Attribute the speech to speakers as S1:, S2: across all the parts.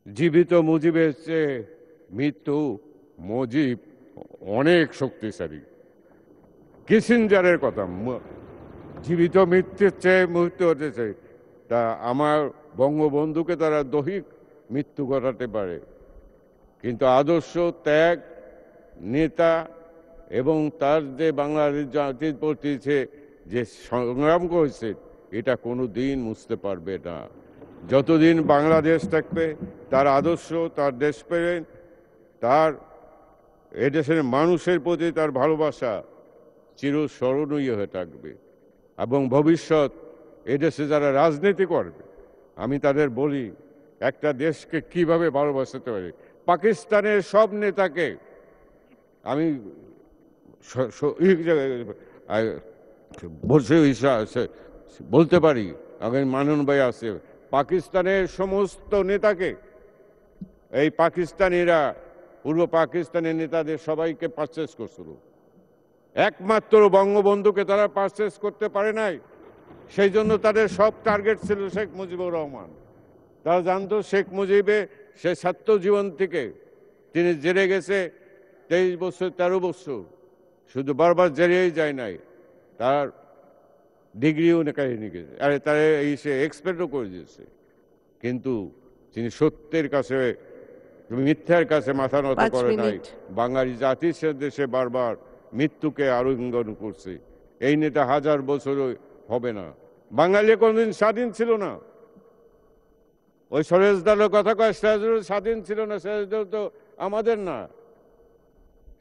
S1: জীবিত মুজিবের চেয়ে মৃত্যু মুজিব অনেক শক্তিশালী। কিসিঞ্জারের কথা, জীবিত মৃত্যুর চেয়ে মৃত্যু হতেছে, তা আমার বঙ্গবন্ধুকে তারা দৈহিক মৃত্যু ঘটাতে পারে, কিন্তু আদর্শ, ত্যাগ, নেতা এবং তার যে বাংলাদেশ জাতির প্রতি যে সংগ্রাম করেছে, এটা কোনো দিন মুছতে পারবে না। যতদিন বাংলাদেশ থাকবে, তার আদর্শ, তার দেশপ্রেম, তার এদেশের মানুষের প্রতি তার ভালোবাসা চিরস্মরণীয় হয়ে থাকবে। এবং ভবিষ্যৎ এদেশে যারা রাজনীতি করবে, আমি তাদের বলি, একটা দেশকে কিভাবে ভালোবাসতে পারে। পাকিস্তানের সব নেতাকে আমি বলতে পারি, আগে মানন ভাই আছে, পাকিস্তানের সমস্ত নেতাকে এই পাকিস্তানিরা, পূর্ব পাকিস্তানের নেতাদের সবাইকে পারচেস করছিল, একমাত্র বঙ্গবন্ধুকে তারা পারচেস করতে পারে নাই। সেই জন্য তাদের সব টার্গেট ছিল শেখ মুজিবুর রহমান। তারা জানতো শেখ মুজিবে সে ছাত্র জীবন থেকে তিনি জেলে গেছে 23 বছর 13 বছর, শুধু বারবার জেলেই যায় নাই, তার ডিগ্রিও নিয়ে গেছে, আরে তারা সে এক্সপেক্টও করে দিয়েছে। কিন্তু তিনি সত্যের কাছে, মিথ্যার কাছে মাথা নত করে নাই। বাঙালি জাতির দেশে বারবার মৃত্যুকে আলিঙ্গন করছে। এই নেতা 1000 বছরও হবে না। বাঙালি কোনদিন স্বাধীন ছিল না। ওই সরেজদারের কথা কয়, সিরাজুল স্বাধীন ছিল না। সিরাজুল তো আমাদের না,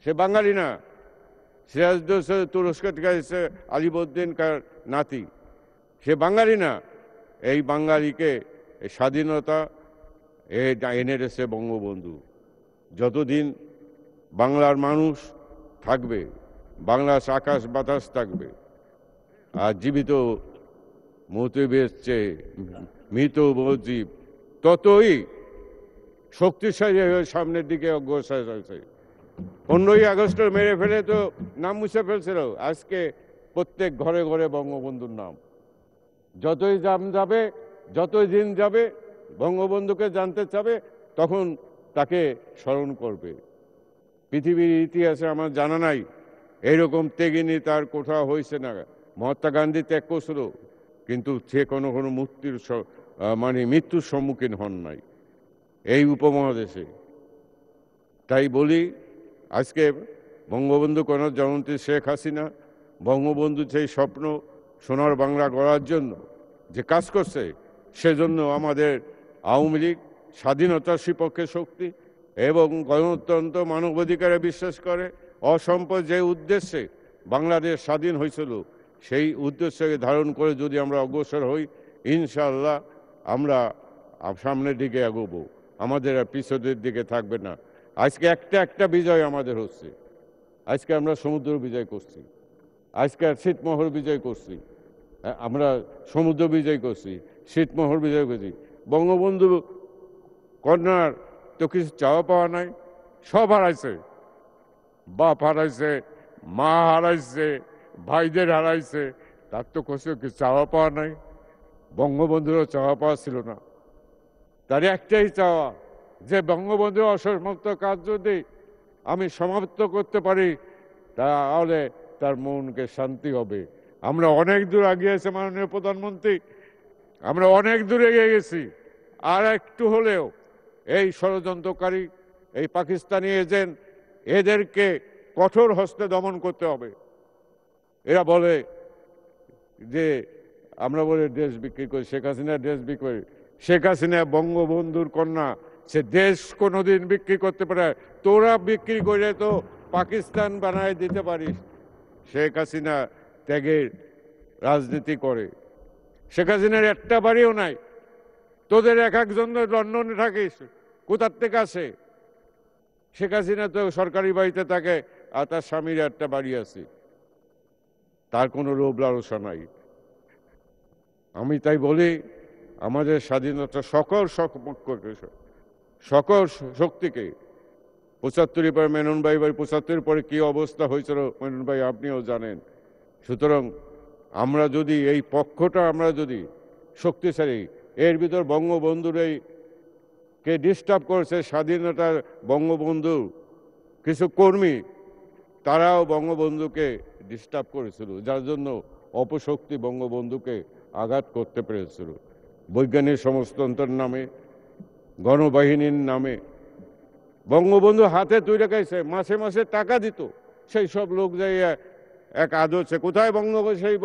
S1: সে বাঙালি না। সিরাজুল তুরস্ক থেকে এসে আলিবউদ্দিন কার নাতি, সে বাঙালি না। এই বাঙালিকে স্বাধীনতা এনে দিয়েছে বঙ্গবন্ধু। যতদিন বাংলার মানুষ থাকবে, বাংলার আকাশ বাতাস থাকবে, আর জীবিত মুজিবের চেয়ে মৃত মুজিব ততই শক্তিশালী হয়ে সামনের দিকে অগ্রসর হয়েছে। 15ই আগস্ট মেরে ফেলে তো নাম মুছে ফেলছিল। আজকে প্রত্যেক ঘরে ঘরে বঙ্গবন্ধুর নাম। যতই দাম যাবে, যতই দিন যাবে, বঙ্গবন্ধুকে জানতে চাবে, তখন তাকে স্মরণ করবে। পৃথিবীর ইতিহাসে আমার জানা নাই এইরকম ত্যাগিনী তার কোথাও হয়েছে না। মহাত্মা গান্ধী ত্যাগ করছিল, কিন্তু সে কোনো মৃত্যুর সম্মুখীন হন নাই এই উপমহাদেশে। তাই বলি, আজকে বঙ্গবন্ধু কন্যা জয়ন্তী শেখ হাসিনা বঙ্গবন্ধু সেই স্বপ্ন সোনার বাংলা গড়ার জন্য যে কাজ করছে, সেজন্য আমাদের আওয়ামী লীগ স্বাধীনতার বিপক্ষে শক্তি এবং গণতন্ত্র, মানবাধিকারে বিশ্বাস করে। অসম্পদ যে উদ্দেশ্যে বাংলাদেশ স্বাধীন হয়েছিল, সেই উদ্দেশ্যকে ধারণ করে যদি আমরা অগ্রসর হই, ইনশাআল্লাহ আমরা সামনের দিকে এগোবো, আমাদের আর পিছনের দিকে থাকবে না। আজকে একটা বিজয় আমাদের হচ্ছে। আজকে আমরা সমুদ্র বিজয় করছি, আজকে ছিটমহল বিজয় করছি, আমরা সমুদ্র বিজয় করছি, ছিটমহল বিজয় করছি। বঙ্গবন্ধু কন্যার তো কিছু চাওয়া পাওয়া নাই, সব হারাইছে। বাপ হারাইছে, মা হারাইছে, ভাইদের হারাইছে, তার তো কিছু চাওয়া পাওয়া নাই। বঙ্গবন্ধুরও চাওয়া পাওয়া ছিল না। তার একটাই চাওয়া, যে বঙ্গবন্ধু অসমাপ্ত কাজ যদি আমি সমাপ্ত করতে পারি, তাহলে তার মনকে শান্তি হবে। আমরা অনেক দূর এগিয়েছি মাননীয় প্রধানমন্ত্রী, আমরা অনেক দূর এগিয়ে গেছি। আর একটু হলেও এই ষড়যন্ত্রকারী, এই পাকিস্তানি এজেন্ট, এদেরকে কঠোর হস্তে দমন করতে হবে। এরা বলে যে আমরা বলে দেশ বিক্রি করি, শেখ হাসিনা দেশ বিক্রি করি। শেখ হাসিনা বঙ্গবন্ধুর কন্যা, সে দেশ কোনোদিন বিক্রি করতে পারে? তোরা বিক্রি করে তো পাকিস্তান বানায় দিতে পারিস। শেখ হাসিনা ত্যাগের রাজনীতি করে। শেখ হাসিনার একটা বাড়িও নাই। তোদের এক একজন লন্ডনে থাকিস, কোথার থেকে আসে? শেখ হাসিনা তো সরকারি বাড়িতে থাকে, আর তার স্বামীর একটা বাড়ি আছে, তার কোনো লোভ লালসা নাই। আমি তাই বলি, আমাদের স্বাধীনতা সকল শক্তিকে 75 পরে মেনন ভাই 75 পরে কি অবস্থা হয়েছিল মেনন ভাই আপনিও জানেন। সুতরাং আমরা যদি এই পক্ষটা আমরা যদি শক্তিশালী, এর ভিতর বঙ্গবন্ধুর এই কে ডিস্টার্ব করেছে স্বাধীনতার বঙ্গবন্ধু কিছু কর্মী, তারাও বঙ্গবন্ধুকে ডিস্টার্ব করেছিল, যার জন্য অপশক্তি বঙ্গবন্ধুকে আঘাত করতে পেরেছিল। বৈজ্ঞানিক সমাজতন্ত্রের নামে, গণবাহিনীর নামে বঙ্গবন্ধু হাতে তুই রেখেছে, মাসে মাসে টাকা দিত। সেই সব লোক যাইয়া এক আদর্শে কোথায় সেই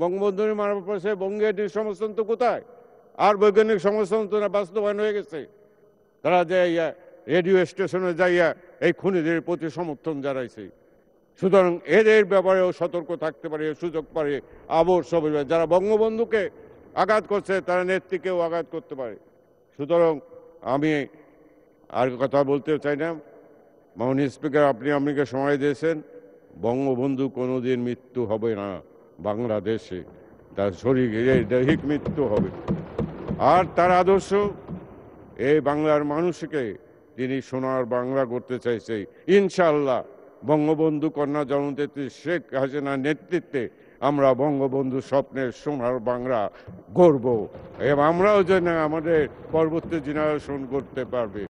S1: বঙ্গবন্ধুর মারার পর সে বঙ্গের সমাজতন্ত্র কোথায়? আর বৈজ্ঞানিক সমাজতন্ত্র বাস্তবায়ন হয়ে গেছে। তারা যাইয়া রেডিও স্টেশনে যাইয়া এই খুনিদের প্রতি সমর্থন জানাইছে। সুতরাং এদের ব্যাপারেও সতর্ক থাকতে পারে, সুযোগ পারে আবর সব যারা বঙ্গবন্ধুকে আঘাত করছে তারা নেত্রীকেও আঘাত করতে পারে। সুতরাং আমি আর কথা বলতে চাই না। মাননীয় স্পিকার, আপনি আমাকে সময় দিয়েছেন। বঙ্গবন্ধু কোনোদিন মৃত্যু হবে না বাংলাদেশে, তার শরীরে দৈহিক মৃত্যু হবে। আর তার আদর্শ এই বাংলার মানুষকে তিনি সোনার বাংলা করতে চাইছে। ইনশাআল্লাহ বঙ্গবন্ধু কন্যা জননেত্রী শেখ হাসিনার নেতৃত্বে আমরা বঙ্গবন্ধু স্বপ্নের সোনার বাংলা গড়ব এবং আমরাও যেন আমাদের পরবর্তী জেনারেশন করতে পারবে।